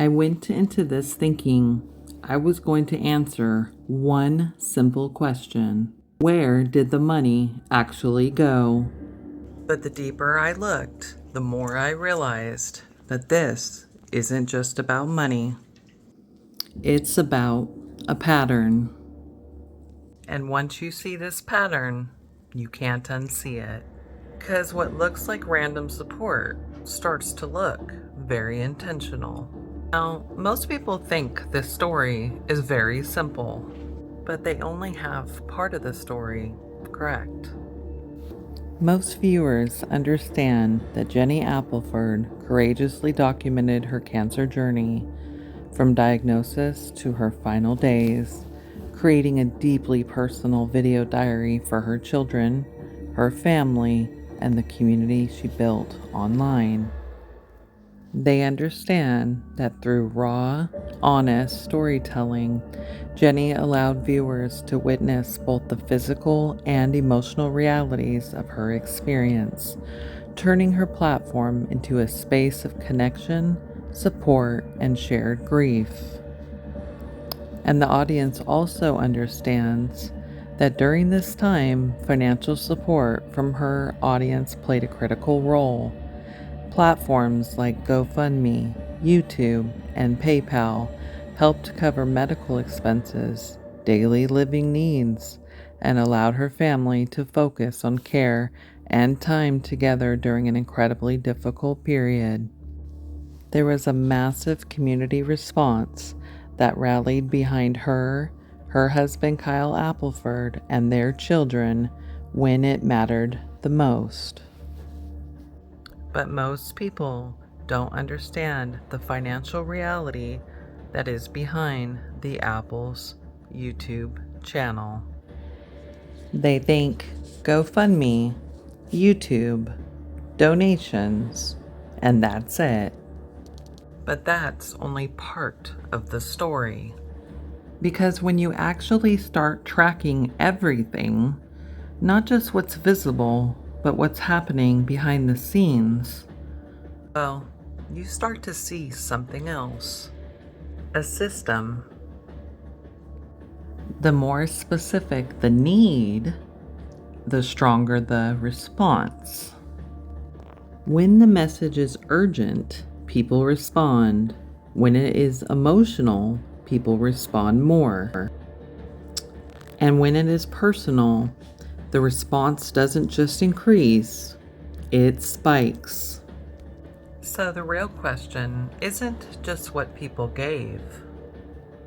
I went into this thinking I was going to answer one simple question. Where did the money actually go? But the deeper I looked, the more I realized that this isn't just about money. It's about a pattern. And once you see this pattern, you can't unsee it. Because what looks like random support starts to look very intentional. Now, most people think this story is very simple, but they only have part of the story correct. Most viewers understand that Jenny Appleford courageously documented her cancer journey from diagnosis to her final days, creating a deeply personal video diary for her children, her family, and the community she built online. They understand that through raw, honest storytelling, Jenny allowed viewers to witness both the physical and emotional realities of her experience, turning her platform into a space of connection, support, and shared grief. And the audience also understands that during this time, financial support from her audience played a critical role. Platforms like GoFundMe, YouTube, and PayPal helped cover medical expenses, daily living needs, and allowed her family to focus on care and time together during an incredibly difficult period. There was a massive community response that rallied behind her husband Kyle Appleford, and their children when it mattered the most. But most people don't understand the financial reality that is behind the Apple's YouTube channel. They think GoFundMe, YouTube, donations, and that's it. But that's only part of the story. Because when you actually start tracking everything, not just what's visible, but what's happening behind the scenes, well, you start to see something else. A system. The more specific the need, the stronger the response. When the message is urgent, people respond. When it is emotional, people respond more. And when it is personal, the response doesn't just increase, it spikes. So the real question isn't just what people gave.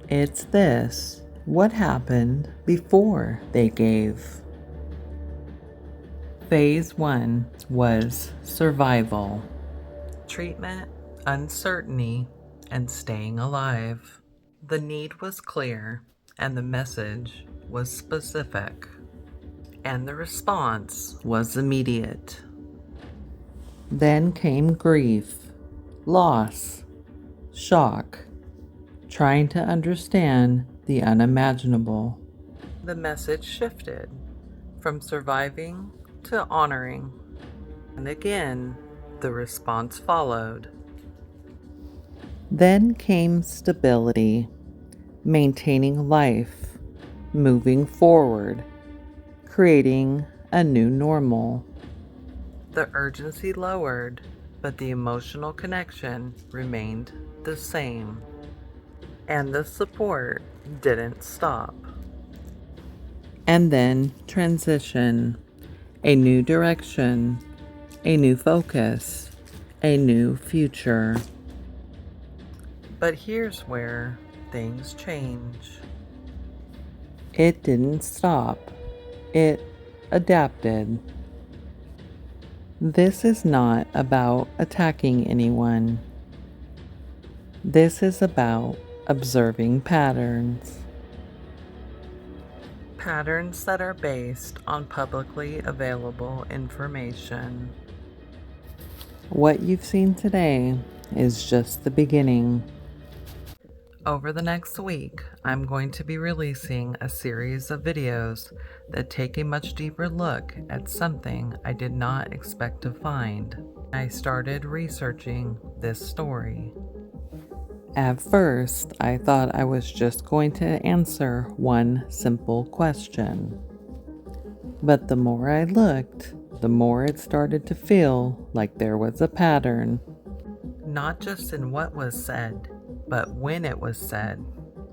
It's this: what happened before they gave? Phase 1 was survival. Treatment, uncertainty, and staying alive. The need was clear, and the message was specific. And the response was immediate. Then came grief, loss, shock, trying to understand the unimaginable. The message shifted from surviving to honoring. And again, the response followed. Then came stability, maintaining life, moving forward, creating a new normal. The urgency lowered, but the emotional connection remained the same. And the support didn't stop. And then transition, a new direction, a new focus, a new future. But here's where things change. It didn't stop. It adapted. This is not about attacking anyone. This is about observing patterns. Patterns that are based on publicly available information. What you've seen today is just the beginning. Over the next week, I'm going to be releasing a series of videos that take a much deeper look at something I did not expect to find. I started researching this story. At first, I thought I was just going to answer one simple question. But the more I looked, the more it started to feel like there was a pattern. Not just in what was said, but when it was said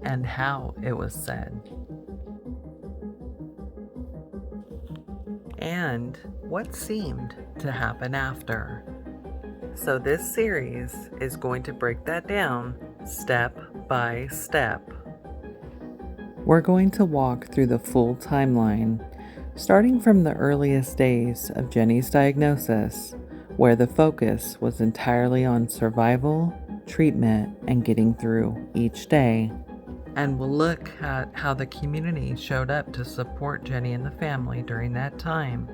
and how it was said. And what seemed to happen after. So this series is going to break that down step by step. We're going to walk through the full timeline, starting from the earliest days of Jenny's diagnosis, where the focus was entirely on survival, treatment, and getting through each day. And we'll look at how the community showed up to support Jenny and the family during that time,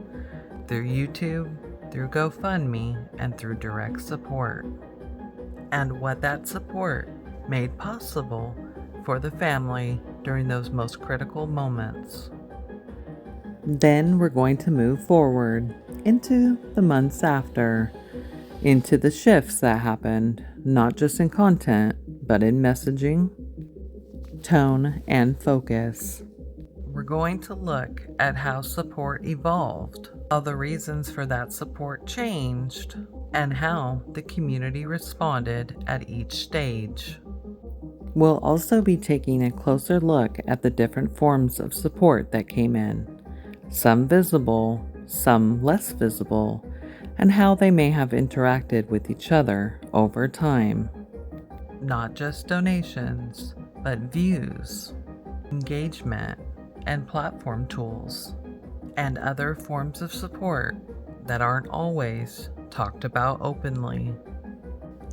through YouTube, through GoFundMe, and through direct support, and what that support made possible for the family during those most critical moments. Then we're going to move forward into the months after, into the shifts that happened, not just in content, but in messaging, tone, and focus. We're going to look at how support evolved, how the reasons for that support changed, and how the community responded at each stage. We'll also be taking a closer look at the different forms of support that came in, some visible, some less visible, and how they may have interacted with each other over time. Not just donations, but views, engagement, and platform tools, and other forms of support that aren't always talked about openly.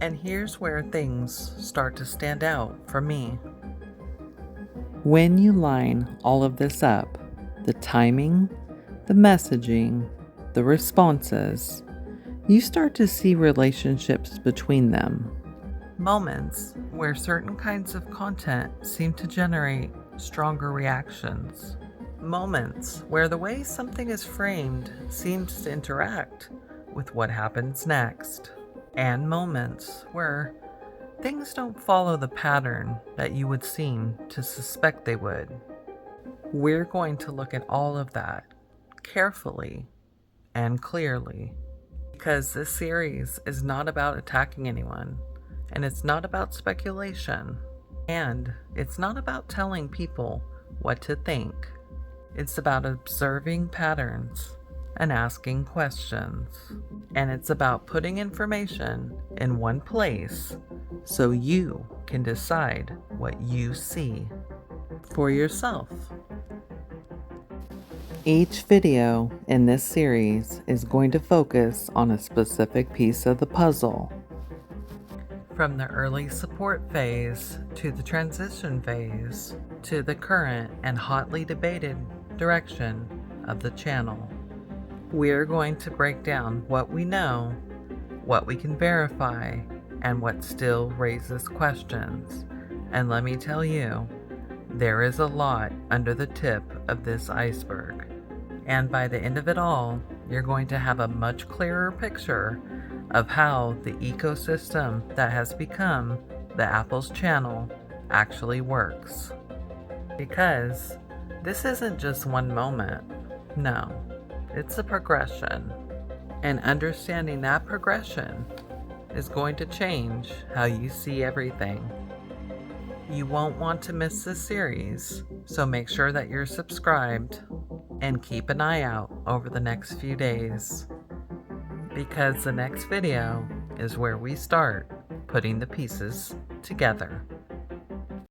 And here's where things start to stand out for me. When you line all of this up, the timing, the messaging, the responses, you start to see relationships between them. Moments where certain kinds of content seem to generate stronger reactions. Moments where the way something is framed seems to interact with what happens next. And moments where things don't follow the pattern that you would seem to suspect they would. We're going to look at all of that carefully and clearly, because this series is not about attacking anyone, and it's not about speculation, and it's not about telling people what to think. It's about observing patterns and asking questions. And it's about putting information in one place so you can decide what you see for yourself. Each video in this series is going to focus on a specific piece of the puzzle. From the early support phase to the transition phase to the current and hotly debated direction of the channel. We're going to break down what we know, what we can verify, and what still raises questions. And let me tell you, there is a lot under the tip of this iceberg. And by the end of it all, you're going to have a much clearer picture of how the ecosystem that has become the Apple's channel actually works. Because this isn't just one moment. No, it's a progression. And understanding that progression is going to change how you see everything. You won't want to miss this series, so make sure that you're subscribed and keep an eye out over the next few days, because the next video is where we start putting the pieces together.